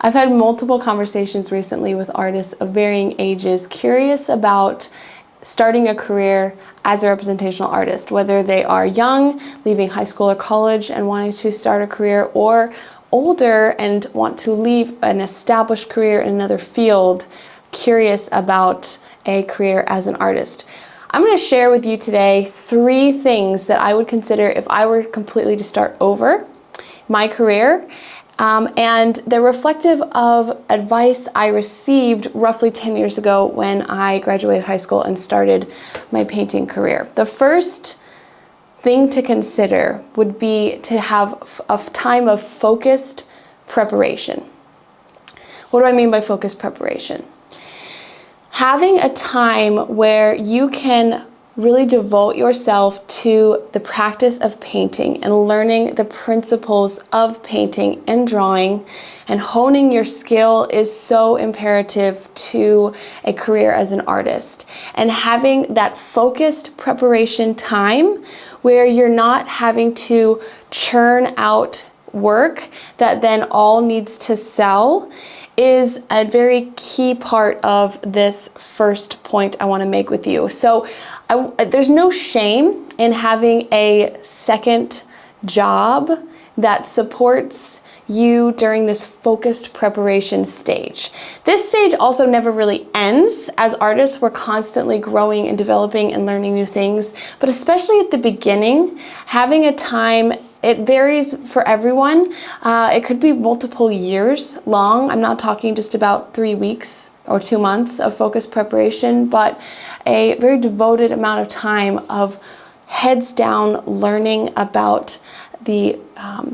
I've had multiple conversations recently with artists of varying ages curious about starting a career as a representational artist, whether they are young, leaving high school or college and wanting to start a career, or older and want to leave an established career in another field, curious about a career as an artist. I'm going to share with you today 3 things that I would consider if I were completely to start over my career. And they're reflective of advice I received roughly 10 years ago when I graduated high school and started my painting career. The first thing to consider would be to have a time of focused preparation. What do I mean by focused preparation? Having a time where you can really devote yourself to the practice of painting and learning the principles of painting and drawing and honing your skill is so imperative to a career as an artist. And having that focused preparation time where you're not having to churn out work that then all needs to sell is a very key part of this first point I want to make with you. So there's no shame in having a second job that supports you during this focused preparation stage. This stage also never really ends. As artists, we're constantly growing and developing and learning new things, but especially at the beginning, having a time, it varies for everyone. It could be multiple years long. I'm not talking just about 3 weeks or 2 months of focused preparation, but a very devoted amount of time of heads down learning about the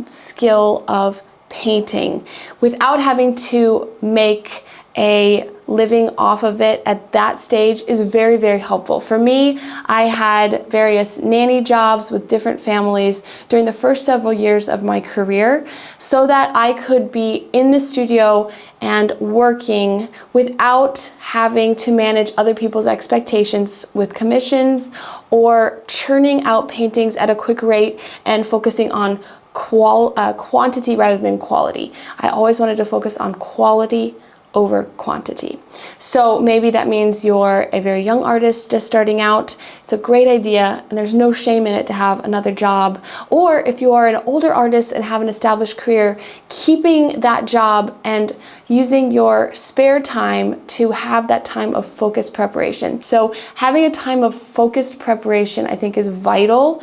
skill of painting without having to make a living off of it at that stage is very, very helpful. For me, I had various nanny jobs with different families during the first several years of my career so that I could be in the studio and working without having to manage other people's expectations with commissions or churning out paintings at a quick rate and focusing on quantity rather than quality. I always wanted to focus on quality over quantity. So maybe that means you're a very young artist just starting out. It's a great idea and there's no shame in it to have another job. Or if you are an older artist and have an established career, keeping that job and using your spare time to have that time of focused preparation. So having a time of focused preparation I think is vital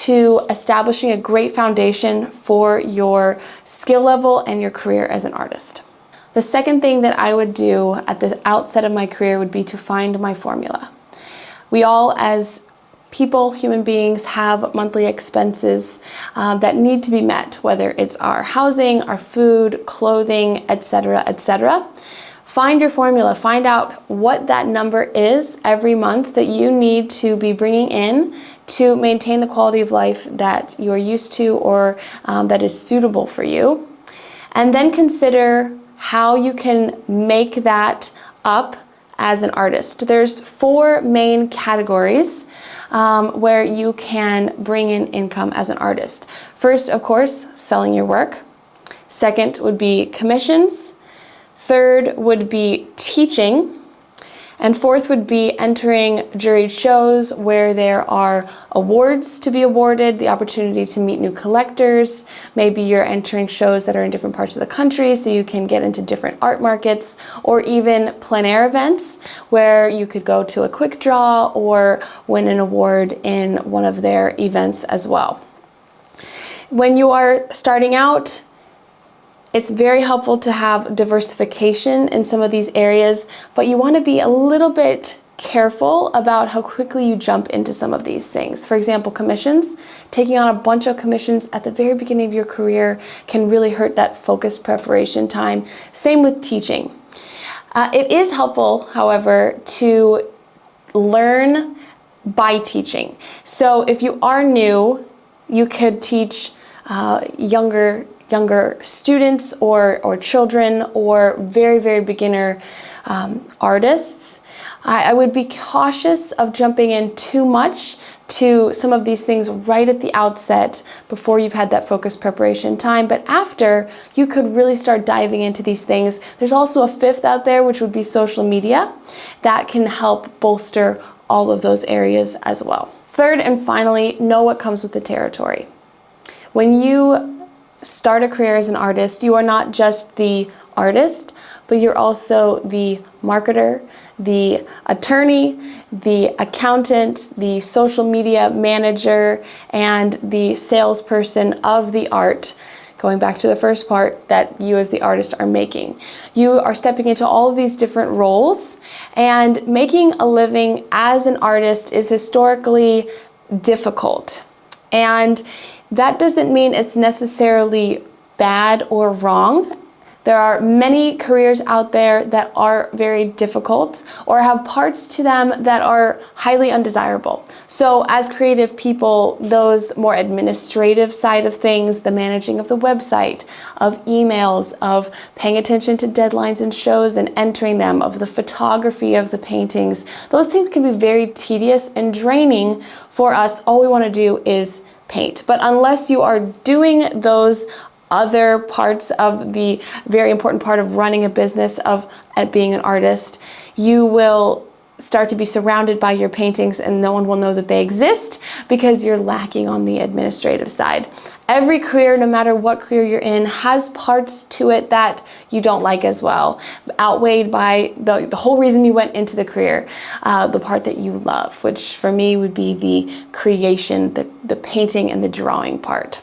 to establishing a great foundation for your skill level and your career as an artist. The second thing that I would do at the outset of my career would be to find my formula. We all, as people, human beings, have monthly expenses that need to be met, whether it's our housing, our food, clothing, etc., etc. Find your formula. Find out what that number is every month that you need to be bringing in to maintain the quality of life that you're used to or that is suitable for you. And then consider how you can make that up as an artist. There's 4 main categories where you can bring in income as an artist. First, of course, selling your work. Second would be commissions. Third would be teaching. And fourth would be entering juried shows where there are awards to be awarded, the opportunity to meet new collectors. Maybe you're entering shows that are in different parts of the country so you can get into different art markets, or even plein air events where you could go to a quick draw or win an award in one of their events as well. When you are starting out, it's very helpful to have diversification in some of these areas, but you want to be a little bit careful about how quickly you jump into some of these things. For example, commissions. Taking on a bunch of commissions at the very beginning of your career can really hurt that focused preparation time. Same with teaching. It is helpful, however, to learn by teaching. So if you are new, you could teach younger younger students or children or very, very beginner artists, I would be cautious of jumping in too much to some of these things right at the outset before you've had that focused preparation time. But after, you could really start diving into these things. There's also a fifth out there, which would be social media, that can help bolster all of those areas as well. Third and finally, know what comes with the territory. When you start a career as an artist, you are not just the artist, but you're also the marketer, the attorney, the accountant, the social media manager, and the salesperson of the art. Going back to the first part that you as the artist are making. You are stepping into all of these different roles, and making a living as an artist is historically difficult. And that doesn't mean it's necessarily bad or wrong. There are many careers out there that are very difficult or have parts to them that are highly undesirable. So as creative people, those more administrative side of things, the managing of the website, of emails, of paying attention to deadlines and shows and entering them, of the photography of the paintings, those things can be very tedious and draining for us. All we want to do is paint. But unless you are doing those other parts of the very important part of running a business, of being an artist, you will start to be surrounded by your paintings and no one will know that they exist because you're lacking on the administrative side. Every career, no matter what career you're in, has parts to it that you don't like as well, outweighed by the whole reason you went into the career, the part that you love, which for me would be the creation, the painting and the drawing part.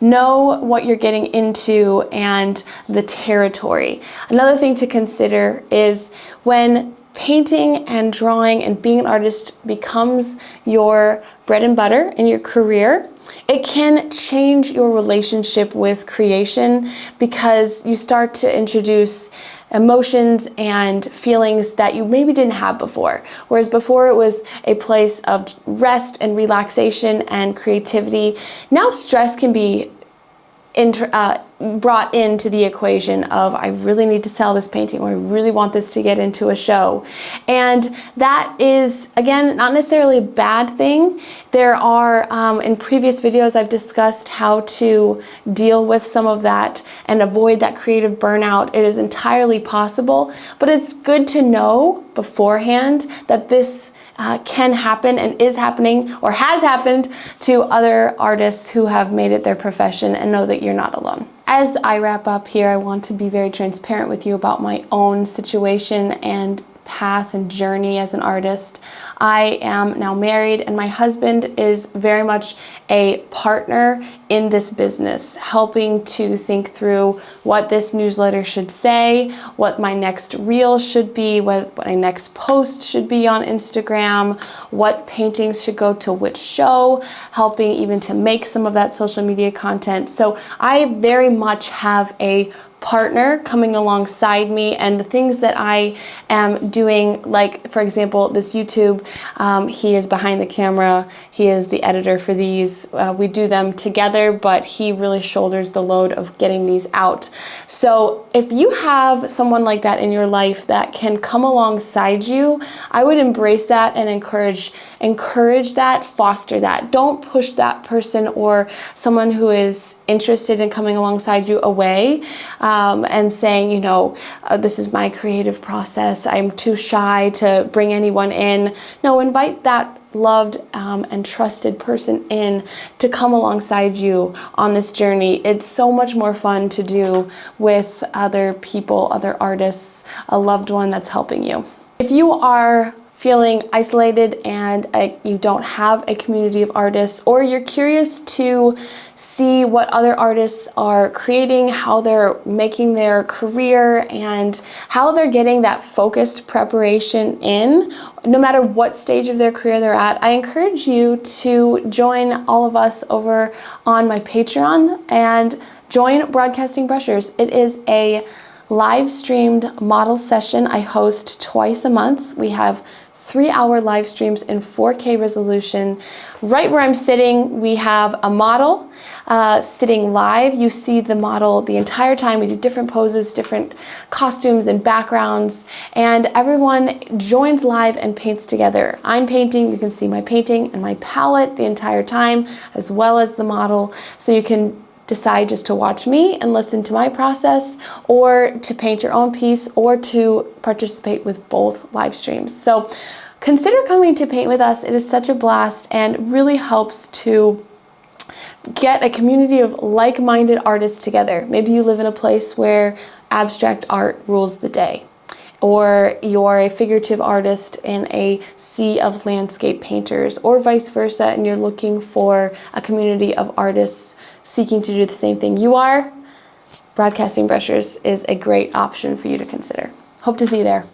Know what you're getting into and the territory. Another thing to consider is when painting and drawing and being an artist becomes your bread and butter in your career, it can change your relationship with creation because you start to introduce emotions and feelings that you maybe didn't have before. Whereas before it was a place of rest and relaxation and creativity, now stress can be brought into the equation of, I really need to sell this painting, or I really want this to get into a show. And that is, again, not necessarily a bad thing. There are, in previous videos, I've discussed how to deal with some of that and avoid that creative burnout. It is entirely possible, but it's good to know beforehand that this can happen and is happening or has happened to other artists who have made it their profession, and know that you're not alone. As I wrap up here, I want to be very transparent with you about my own situation and path and journey as an artist. I am now married, and my husband is very much a partner in this business, helping to think through what this newsletter should say, what my next reel should be, what my next post should be on Instagram, what paintings should go to which show, helping even to make some of that social media content. So I very much have a partner coming alongside me, and the things that I am doing, like for example this YouTube, he is behind the camera, he is the editor for these, we do them together, but he really shoulders the load of getting these out. So if you have someone like that in your life that can come alongside you, I would embrace that and encourage that, foster that. Don't push that person or someone who is interested in coming alongside you away, and saying, you know, this is my creative process, I'm too shy to bring anyone in. No, invite that loved and trusted person in to come alongside you on this journey. It's so much more fun to do with other people, other artists, a loved one that's helping you. If you are feeling isolated and you don't have a community of artists, or you're curious to see what other artists are creating, how they're making their career, and how they're getting that focused preparation in, no matter what stage of their career they're at, I encourage you to join all of us over on my Patreon and join Broadcasting Brushers. It is a live streamed model session I host twice a month. We have 3-hour live streams in 4K resolution. Right where I'm sitting, we have a model sitting live. You see the model the entire time. We do different poses, different costumes and backgrounds, and everyone joins live and paints together. I'm painting, you can see my painting and my palette the entire time, as well as the model, so you can decide just to watch me and listen to my process, or to paint your own piece, or to participate with both live streams. So consider coming to paint with us. It is such a blast and really helps to get a community of like-minded artists together. Maybe you live in a place where abstract art rules the day, or you're a figurative artist in a sea of landscape painters, or vice versa, and you're looking for a community of artists seeking to do the same thing you are. Broadcasting Brushers is a great option for you to consider. Hope to see you there.